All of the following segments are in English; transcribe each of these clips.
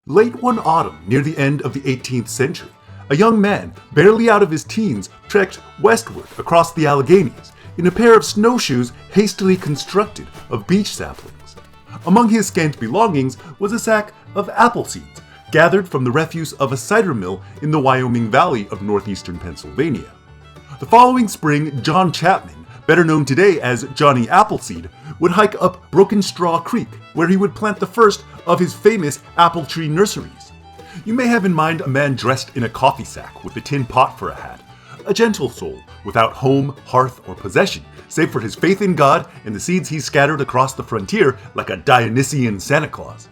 Late one autumn, near the end of the 18th century, a young man, barely out of his teens, trekked westward across the Alleghenies in a pair of snowshoes hastily constructed of beech saplings. Among his scant belongings was a sack of apple seeds, gathered from the refuse of a cider mill in the Wyoming Valley of northeastern Pennsylvania. The following spring, John Chapman, better known today as Johnny Appleseed, would hike up Broken Straw Creek, where he would plant the first of his famous apple tree nurseries. You may have in mind a man dressed in a coffee sack with a tin pot for a hat, a gentle soul without home, hearth, or possession, save for his faith in God and the seeds he scattered across the frontier like a Dionysian Santa Claus.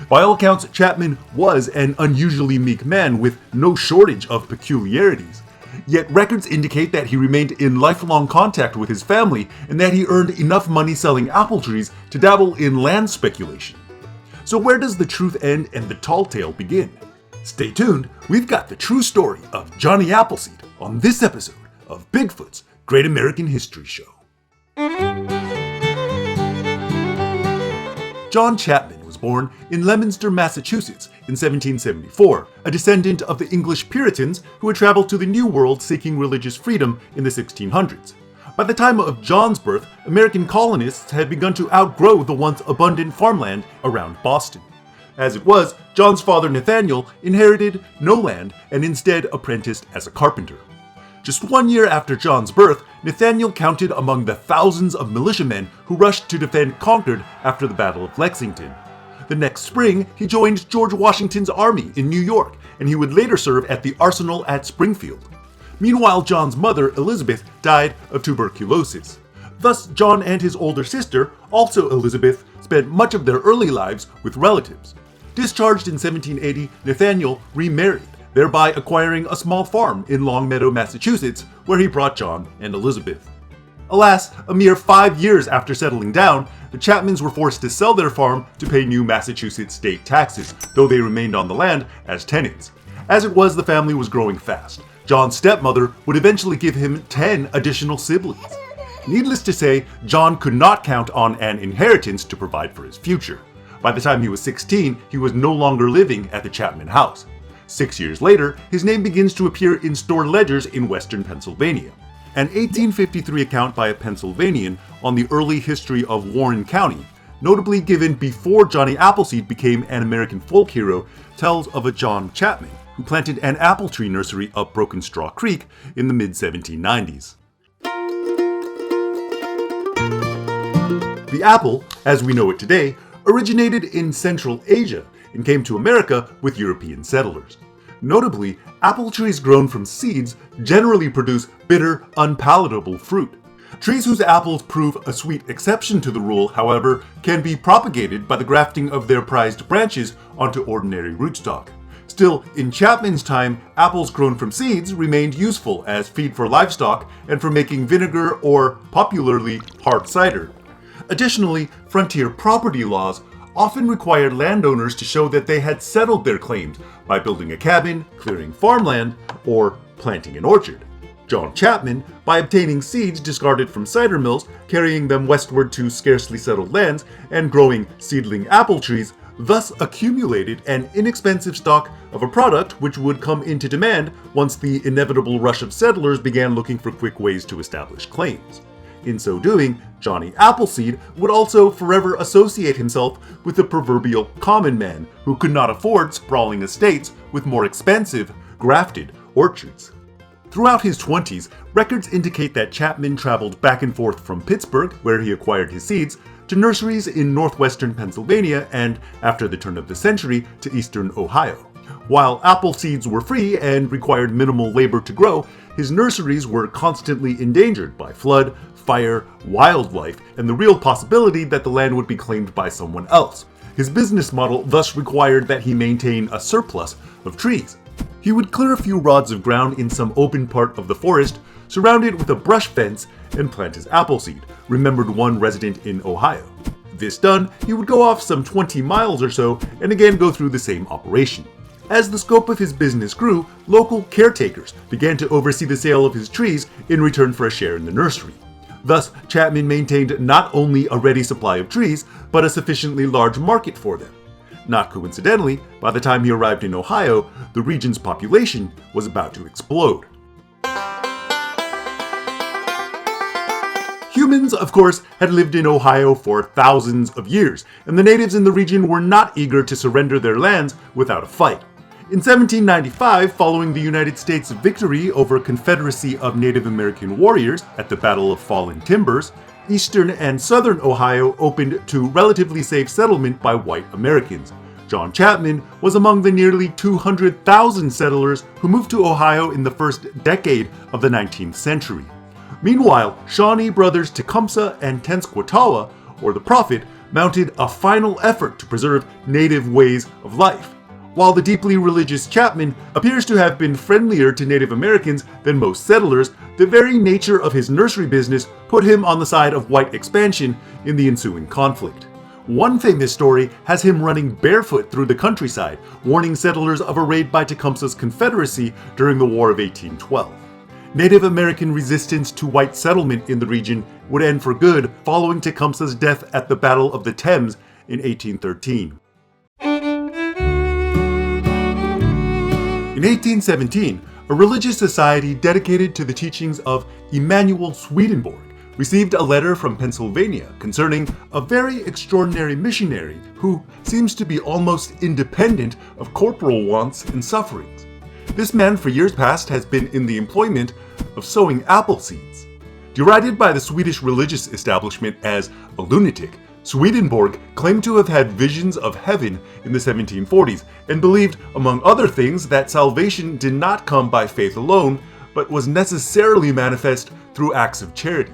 By all accounts, Chapman was an unusually meek man with no shortage of peculiarities. Yet records indicate that he remained in lifelong contact with his family and that he earned enough money selling apple trees to dabble in land speculation. So where does the truth end and the tall tale begin? Stay tuned, we've got the true story of Johnny Appleseed on this episode of Bigfoot's Great American History Show. John Chapman was born in Leominster, Massachusetts in 1774, a descendant of the English Puritans who had traveled to the New World seeking religious freedom in the 1600s. By the time of John's birth, American colonists had begun to outgrow the once abundant farmland around Boston. As it was, John's father Nathaniel inherited no land and instead apprenticed as a carpenter. Just 1 year after John's birth, Nathaniel counted among the thousands of militiamen who rushed to defend Concord after the Battle of Lexington. The next spring, he joined George Washington's army in New York, and he would later serve at the arsenal at Springfield. Meanwhile, John's mother, Elizabeth, died of tuberculosis. Thus, John and his older sister, also Elizabeth, spent much of their early lives with relatives. Discharged in 1780, Nathaniel remarried, thereby acquiring a small farm in Longmeadow, Massachusetts, where he brought John and Elizabeth. Alas, a mere 5 years after settling down, the Chapmans were forced to sell their farm to pay new Massachusetts state taxes, though they remained on the land as tenants. As it was, the family was growing fast. John's stepmother would eventually give him 10 additional siblings. Needless to say, John could not count on an inheritance to provide for his future. By the time he was 16, he was no longer living at the Chapman house. 6 years later, his name begins to appear in store ledgers in western Pennsylvania. An 1853 account by a Pennsylvanian on the early history of Warren County, notably given before Johnny Appleseed became an American folk hero, tells of a John Chapman who planted an apple tree nursery up Broken Straw Creek in the mid-1790s. The apple, as we know it today, originated in Central Asia and came to America with European settlers. Notably, apple trees grown from seeds generally produce bitter, unpalatable fruit. Trees whose apples prove a sweet exception to the rule, however, can be propagated by the grafting of their prized branches onto ordinary rootstock. Still, in Chapman's time, apples grown from seeds remained useful as feed for livestock and for making vinegar or, popularly, hard cider. Additionally, frontier property laws often required landowners to show that they had settled their claims by building a cabin, clearing farmland, or planting an orchard. John Chapman, by obtaining seeds discarded from cider mills, carrying them westward to scarcely settled lands, and growing seedling apple trees, thus accumulated an inexpensive stock of a product which would come into demand once the inevitable rush of settlers began looking for quick ways to establish claims. In so doing, Johnny Appleseed would also forever associate himself with the proverbial common man who could not afford sprawling estates with more expensive, grafted orchards. Throughout his 20s, records indicate that Chapman traveled back and forth from Pittsburgh, where he acquired his seeds, to nurseries in northwestern Pennsylvania and, after the turn of the century, to eastern Ohio. While apple seeds were free and required minimal labor to grow, his nurseries were constantly endangered by flood, fire, wildlife, and the real possibility that the land would be claimed by someone else. His business model thus required that he maintain a surplus of trees. He would clear a few rods of ground in some open part of the forest, surround it with a brush fence, and plant his apple seed, remembered one resident in Ohio. This done, he would go off some 20 miles or so and again go through the same operation. As the scope of his business grew, local caretakers began to oversee the sale of his trees in return for a share in the nursery. Thus, Chapman maintained not only a ready supply of trees, but a sufficiently large market for them. Not coincidentally, by the time he arrived in Ohio, the region's population was about to explode. Humans, of course, had lived in Ohio for thousands of years, and the natives in the region were not eager to surrender their lands without a fight. In 1795, following the United States' victory over a confederacy of Native American warriors at the Battle of Fallen Timbers, eastern and southern Ohio opened to relatively safe settlement by white Americans. John Chapman was among the nearly 200,000 settlers who moved to Ohio in the first decade of the 19th century. Meanwhile, Shawnee brothers Tecumseh and Tenskwatawa, or the Prophet, mounted a final effort to preserve native ways of life. While the deeply religious Chapman appears to have been friendlier to Native Americans than most settlers, the very nature of his nursery business put him on the side of white expansion in the ensuing conflict. One famous story has him running barefoot through the countryside, warning settlers of a raid by Tecumseh's Confederacy during the War of 1812. Native American resistance to white settlement in the region would end for good following Tecumseh's death at the Battle of the Thames in 1813. In 1817, a religious society dedicated to the teachings of Emanuel Swedenborg received a letter from Pennsylvania concerning a very extraordinary missionary who seems to be almost independent of corporal wants and sufferings. This man for years past has been in the employment of sowing apple seeds. Derided by the Swedish religious establishment as a lunatic, Swedenborg claimed to have had visions of heaven in the 1740s and believed, among other things, that salvation did not come by faith alone, but was necessarily manifest through acts of charity.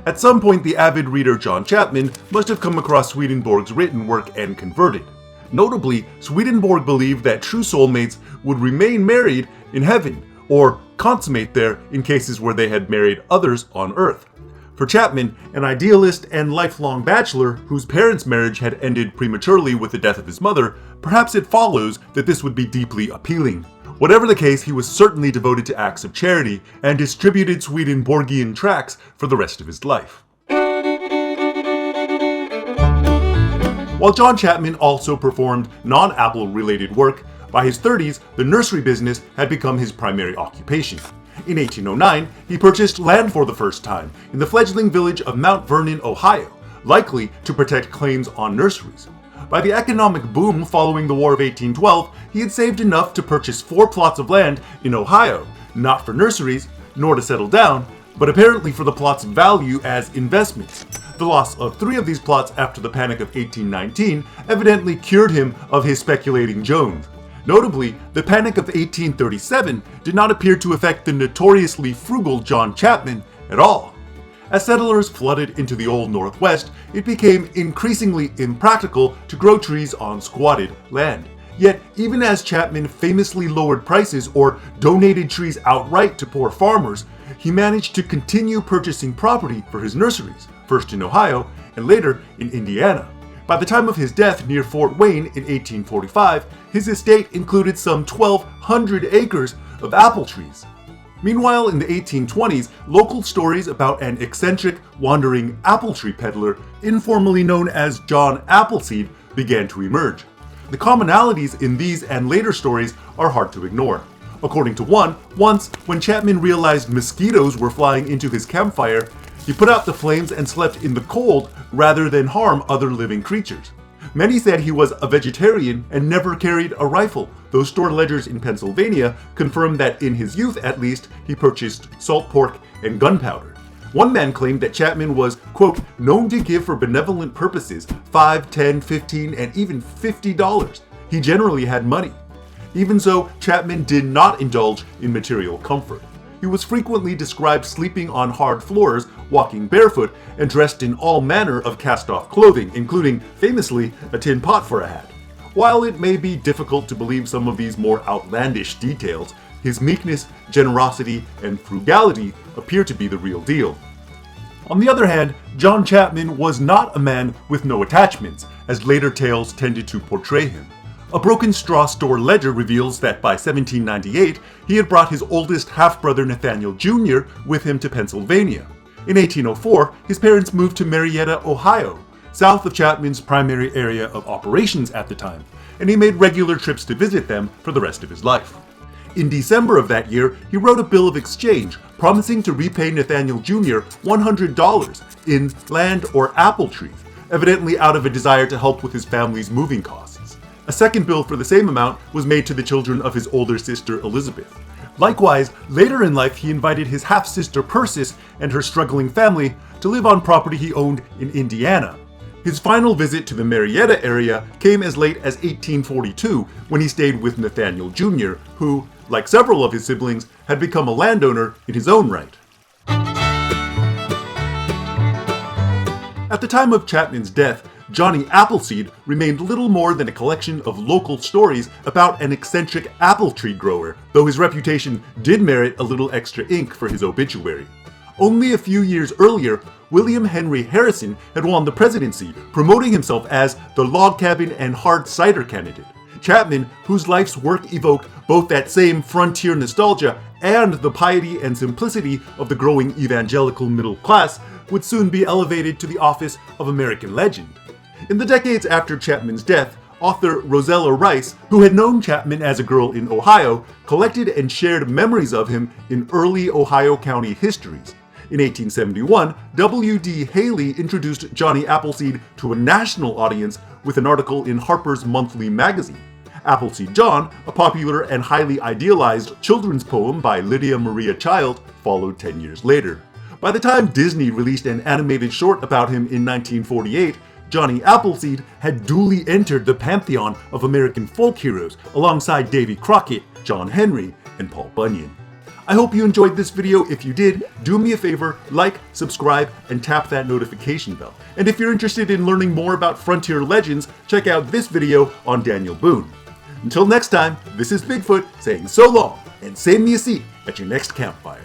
At some point, the avid reader John Chapman must have come across Swedenborg's written work and converted. Notably, Swedenborg believed that true soulmates would remain married in heaven, or consummate there in cases where they had married others on earth. For Chapman, an idealist and lifelong bachelor whose parents' marriage had ended prematurely with the death of his mother, perhaps it follows that this would be deeply appealing. Whatever the case, he was certainly devoted to acts of charity and distributed Swedenborgian tracts for the rest of his life. While John Chapman also performed non-apple related work, by his 30s, the nursery business had become his primary occupation. In 1809, he purchased land for the first time in the fledgling village of Mount Vernon, Ohio, likely to protect claims on nurseries. By the economic boom following the War of 1812, he had saved enough to purchase 4 plots of land in Ohio, not for nurseries, nor to settle down, but apparently for the plot's value as investments. The loss of 3 of these plots after the Panic of 1819 evidently cured him of his speculating Jones. Notably, the Panic of 1837 did not appear to affect the notoriously frugal John Chapman at all. As settlers flooded into the Old Northwest, it became increasingly impractical to grow trees on squatted land. Yet, even as Chapman famously lowered prices or donated trees outright to poor farmers, he managed to continue purchasing property for his nurseries, first in Ohio and later in Indiana. By the time of his death near Fort Wayne in 1845, his estate included some 1,200 acres of apple trees. Meanwhile, in the 1820s, local stories about an eccentric, wandering apple tree peddler, informally known as John Appleseed, began to emerge. The commonalities in these and later stories are hard to ignore. According to one, once, when Chapman realized mosquitoes were flying into his campfire, he put out the flames and slept in the cold rather than harm other living creatures. Many said he was a vegetarian and never carried a rifle, though store ledgers in Pennsylvania confirmed that in his youth at least, he purchased salt pork and gunpowder. One man claimed that Chapman was, quote, known to give for benevolent purposes $5, $10, $15, and even $50. He generally had money. Even so, Chapman did not indulge in material comfort. He was frequently described sleeping on hard floors, walking barefoot, and dressed in all manner of cast-off clothing, including, famously, a tin pot for a hat. While it may be difficult to believe some of these more outlandish details, his meekness, generosity, and frugality appear to be the real deal. On the other hand, John Chapman was not a man with no attachments, as later tales tended to portray him. A broken straw store ledger reveals that by 1798, he had brought his oldest half-brother Nathaniel Jr. with him to Pennsylvania. In 1804, his parents moved to Marietta, Ohio, south of Chapman's primary area of operations at the time. and he made regular trips to visit them for the rest of his life. In December of that year, he wrote a bill of exchange promising to repay Nathaniel Jr. $100 in land or apple trees, evidently out of a desire to help with his family's moving costs. A second bill for the same amount was made to the children of his older sister Elizabeth. Likewise, later in life he invited his half-sister Persis and her struggling family to live on property he owned in Indiana. His final visit to the Marietta area came as late as 1842 when he stayed with Nathaniel Jr., who, like several of his siblings, had become a landowner in his own right. At the time of Chapman's death, Johnny Appleseed remained little more than a collection of local stories about an eccentric apple tree grower, though his reputation did merit a little extra ink for his obituary. Only a few years earlier, William Henry Harrison had won the presidency, promoting himself as the log cabin and hard cider candidate. Chapman, whose life's work evoked both that same frontier nostalgia and the piety and simplicity of the growing evangelical middle class, would soon be elevated to the office of American legend. In the decades after Chapman's death, author Rosella Rice, who had known Chapman as a girl in Ohio, collected and shared memories of him in early Ohio County histories. In 1871, W.D. Haley introduced Johnny Appleseed to a national audience with an article in Harper's Monthly magazine. Appleseed John, a popular and highly idealized children's poem by Lydia Maria Child, followed 10 years later. By the time Disney released an animated short about him in 1948, Johnny Appleseed had duly entered the pantheon of American folk heroes alongside Davy Crockett, John Henry, and Paul Bunyan. I hope you enjoyed this video. If you did, do me a favor, like, subscribe, and tap that notification bell. And if you're interested in learning more about frontier legends, check out this video on Daniel Boone. Until next time, this is Bigfoot saying so long, and save me a seat at your next campfire.